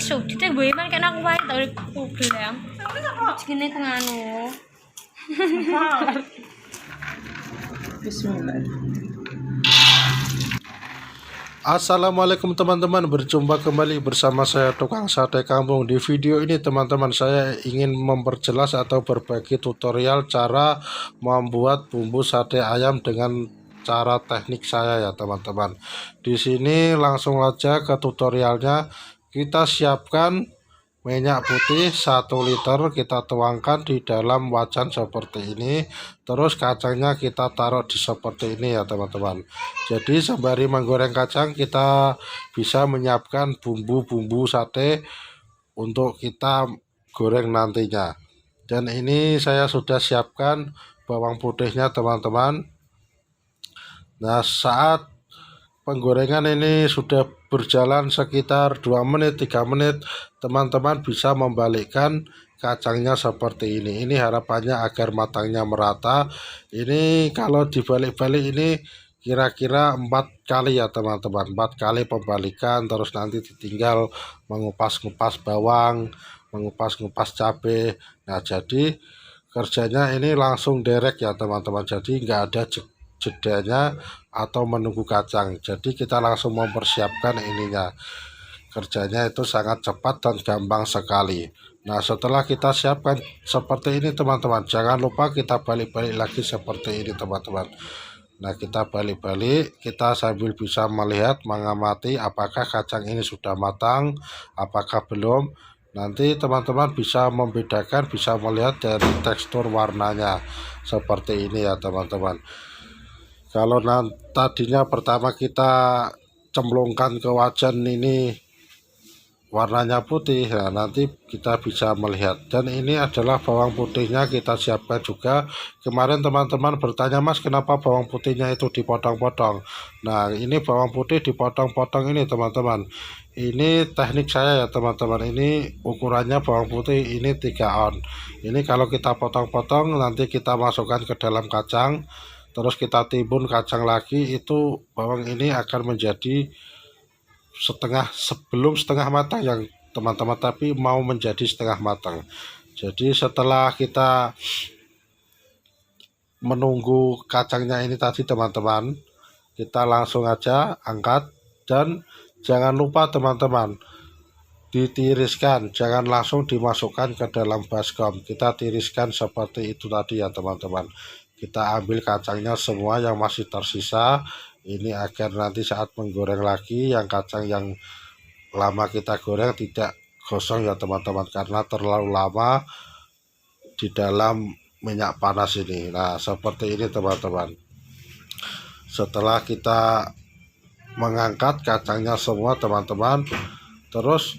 tiksu titik boy man kan aku wae aku bilang segini ku nganu Bismillah. Assalamualaikum teman-teman, berjumpa kembali bersama saya Tukang Sate Kampung. Di video ini teman-teman saya ingin memperjelas atau berbagi tutorial cara membuat bumbu sate ayam dengan cara teknik saya ya teman-teman. Di sini langsung aja ke tutorialnya. Kita siapkan minyak putih 1 liter, kita tuangkan di dalam wajan seperti ini. Terus kacangnya kita taruh di seperti ini ya teman-teman. Jadi sembari menggoreng kacang kita bisa menyiapkan bumbu-bumbu sate untuk kita goreng nantinya. Dan ini saya sudah siapkan bawang putihnya teman-teman. Nah, saat penggorengan ini sudah berjalan sekitar 2 menit 3 menit, teman-teman bisa membalikkan kacangnya seperti ini. Ini harapannya agar matangnya merata. Ini kalau dibalik-balik ini kira-kira 4 kali ya teman-teman, 4 kali pembalikan. Terus nanti ditinggal mengupas-ngupas bawang, mengupas-ngupas cabai. Nah, jadi kerjanya ini langsung direct ya teman-teman, jadi nggak ada jedanya atau menunggu kacang. Jadi kita langsung mempersiapkan ininya, kerjanya itu sangat cepat dan gampang sekali. Nah, setelah kita siapkan seperti ini teman-teman, jangan lupa kita balik-balik lagi seperti ini teman-teman. Nah, kita balik-balik, kita sambil bisa melihat, mengamati apakah kacang ini sudah matang, apakah belum. Nanti teman-teman bisa membedakan, bisa melihat dari tekstur warnanya seperti ini ya teman-teman. Kalau tadinya pertama kita cemplungkan ke wajan ini warnanya putih, nah nanti kita bisa melihat. Dan ini adalah bawang putihnya kita siapkan juga. Kemarin teman-teman bertanya, Mas kenapa bawang putihnya itu dipotong-potong. Nah, ini bawang putih dipotong-potong ini teman-teman. Ini teknik saya ya teman-teman. Ini ukurannya bawang putih ini 3 on. Ini kalau kita potong-potong nanti kita masukkan ke dalam kacang, terus kita timbun kacang lagi, itu bawang ini akan menjadi sebelum setengah matang yang teman-teman, tapi mau menjadi setengah matang. Jadi setelah kita menunggu kacangnya ini tadi teman-teman, kita langsung aja angkat. Dan jangan lupa teman-teman, ditiriskan, jangan langsung dimasukkan ke dalam baskom, kita tiriskan seperti itu tadi ya teman-teman. Kita ambil kacangnya semua yang masih tersisa ini, agar nanti saat menggoreng lagi yang kacang yang lama kita goreng tidak gosong ya teman-teman, karena terlalu lama di dalam minyak panas ini. Nah, seperti ini teman-teman. Setelah kita mengangkat kacangnya semua teman-teman, terus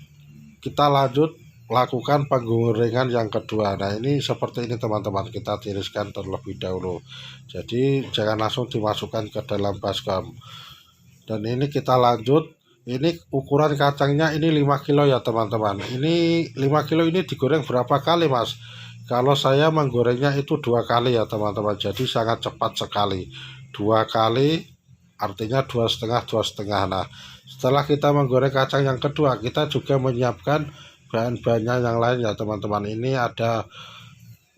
kita lanjut lakukan penggorengan yang kedua. Nah, ini seperti ini teman-teman, kita tiriskan terlebih dahulu, jadi jangan langsung dimasukkan ke dalam baskom. Dan ini kita lanjut, ini ukuran kacangnya ini 5 kilo ya teman-teman. Ini 5 kilo ini digoreng berapa kali Mas? Kalau saya menggorengnya itu 2 kali ya teman-teman, jadi sangat cepat sekali. 2 kali artinya 2,5. Nah, setelah kita menggoreng kacang yang kedua, kita juga menyiapkan bahan-bahannya yang lain ya teman-teman. Ini ada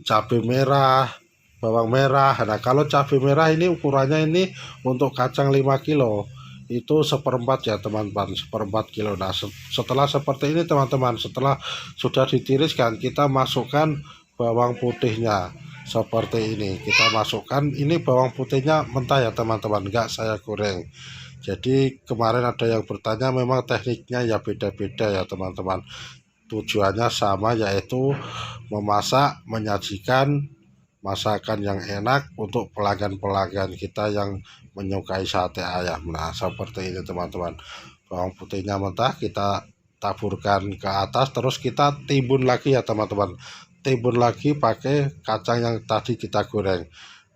cabai merah, bawang merah. Nah, kalau cabai merah ini ukurannya ini untuk kacang 5 kilo itu 1/4 ya teman-teman, 1/4 kilo. Nah, setelah seperti ini teman-teman, setelah sudah ditiriskan, kita masukkan bawang putihnya seperti ini. Kita masukkan, ini bawang putihnya mentah ya teman-teman, enggak saya goreng. Jadi kemarin ada yang bertanya, memang tekniknya ya beda-beda ya teman-teman. Tujuannya sama, yaitu memasak, menyajikan masakan yang enak untuk pelanggan-pelanggan kita yang menyukai sate ayam. Nah, seperti ini teman-teman. Bawang putihnya mentah kita taburkan ke atas, terus kita timbun lagi ya teman-teman. Timbun lagi pakai kacang yang tadi kita goreng.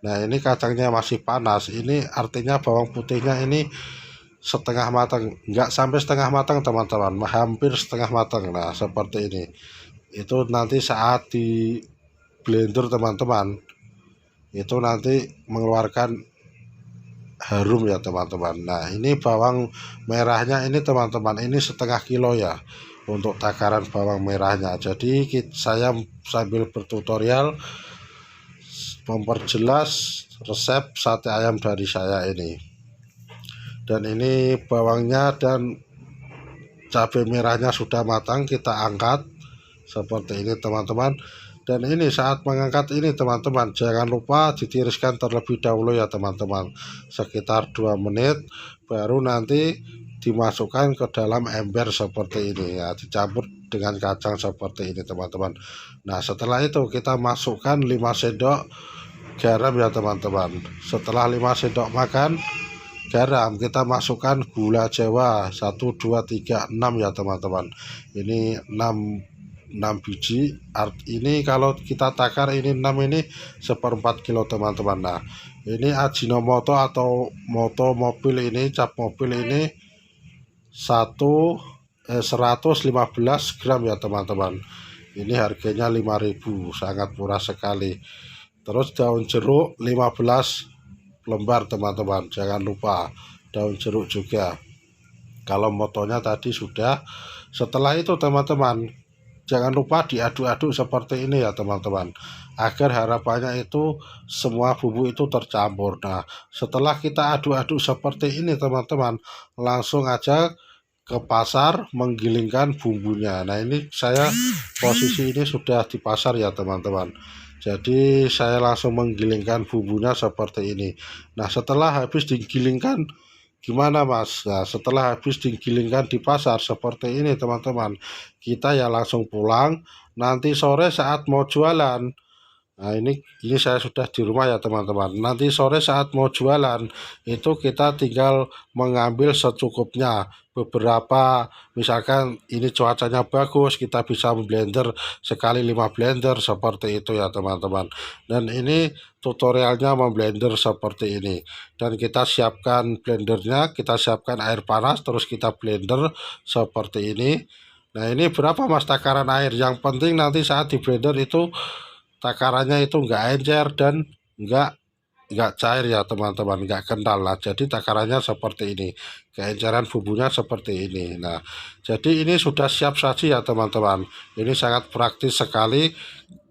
Nah, ini kacangnya masih panas, ini artinya bawang putihnya ini setengah matang, enggak sampai setengah matang teman-teman, hampir setengah matang. Nah, seperti ini. Itu nanti saat di blender teman-teman, itu nanti mengeluarkan harum ya teman-teman. Nah, ini bawang merahnya ini teman-teman, ini setengah kilo ya. untuk takaran bawang merahnya. Jadi saya sambil bertutorial memperjelas resep sate ayam dari saya ini. Dan ini bawangnya dan cabai merahnya sudah matang, kita angkat seperti ini teman-teman. Dan ini saat mengangkat ini teman-teman, jangan lupa ditiriskan terlebih dahulu ya teman-teman, sekitar 2 menit, baru nanti dimasukkan ke dalam ember seperti ini ya, dicampur dengan kacang seperti ini teman-teman. Nah setelah itu kita masukkan 5 sendok garam ya teman-teman. Setelah 5 sendok makan garam, kita masukkan gula jawa 1, 2, 3, 6 ya teman-teman. Ini 6 biji. Ini kalau kita takar ini 6 ini 1/4 kilo teman-teman. Nah ini Ajinomoto atau moto mobil ini, cap mobil ini 115 gram ya teman-teman. Ini harganya 5.000, sangat murah sekali. Terus daun jeruk 15 lembar teman-teman, jangan lupa daun jeruk juga. Kalau motonya tadi sudah. Setelah itu teman-teman, jangan lupa diaduk-aduk seperti ini ya teman-teman, agar harapannya itu semua bumbu itu tercampur. Nah setelah kita aduk-aduk seperti ini teman-teman, langsung aja ke pasar menggilingkan bumbunya. Nah ini saya posisi ini sudah di pasar ya teman-teman, jadi saya langsung menggilingkan bumbunya seperti ini. Nah setelah habis digilingkan gimana mas? Nah setelah habis digilingkan di pasar seperti ini teman-teman, kita ya langsung pulang. Nanti sore saat mau jualan, nah ini saya sudah di rumah ya teman-teman, nanti sore saat mau jualan itu kita tinggal mengambil secukupnya. Beberapa misalkan ini cuacanya bagus, kita bisa blender sekali 5 blender seperti itu ya teman-teman. Dan ini tutorialnya memblender seperti ini, dan kita siapkan blendernya, kita siapkan air panas, terus kita blender seperti ini. Nah ini berapa mas takaran air? Yang penting nanti saat di blender itu takarannya itu enggak encer dan enggak cair ya teman-teman, enggak kental lah. Jadi takarannya seperti ini, keenceran bumbunya seperti ini. Nah jadi ini sudah siap saji ya teman-teman, ini sangat praktis sekali.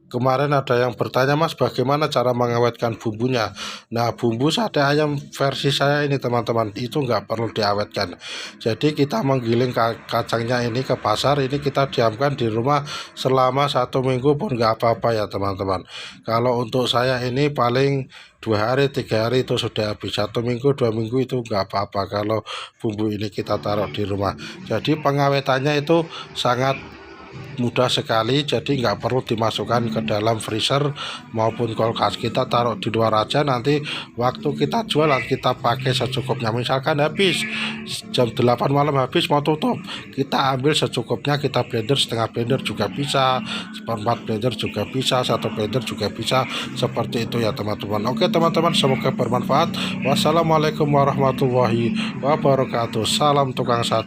Kemarin ada yang bertanya mas bagaimana cara mengawetkan bumbunya. Nah bumbu sate ayam versi saya ini teman-teman itu nggak perlu diawetkan. Jadi kita menggiling kacangnya ini ke pasar, ini kita diamkan di rumah selama 1 minggu pun nggak apa-apa ya teman-teman. Kalau untuk saya ini paling 2 hari 3 hari itu sudah habis. 1 minggu 2 minggu itu nggak apa-apa kalau bumbu ini kita taruh di rumah. Jadi pengawetannya itu sangat mudah sekali, jadi nggak perlu dimasukkan ke dalam freezer maupun kulkas, kita taruh di luar aja. Nanti waktu kita jualan kita pakai secukupnya. Misalkan habis jam 8 malam habis mau tutup, kita ambil secukupnya, kita blender, setengah blender juga bisa, 1/4 blender juga bisa, 1 blender juga bisa, seperti itu ya teman-teman. Oke teman-teman, semoga bermanfaat. Wassalamualaikum warahmatullahi wabarakatuh. Salam tukang sate.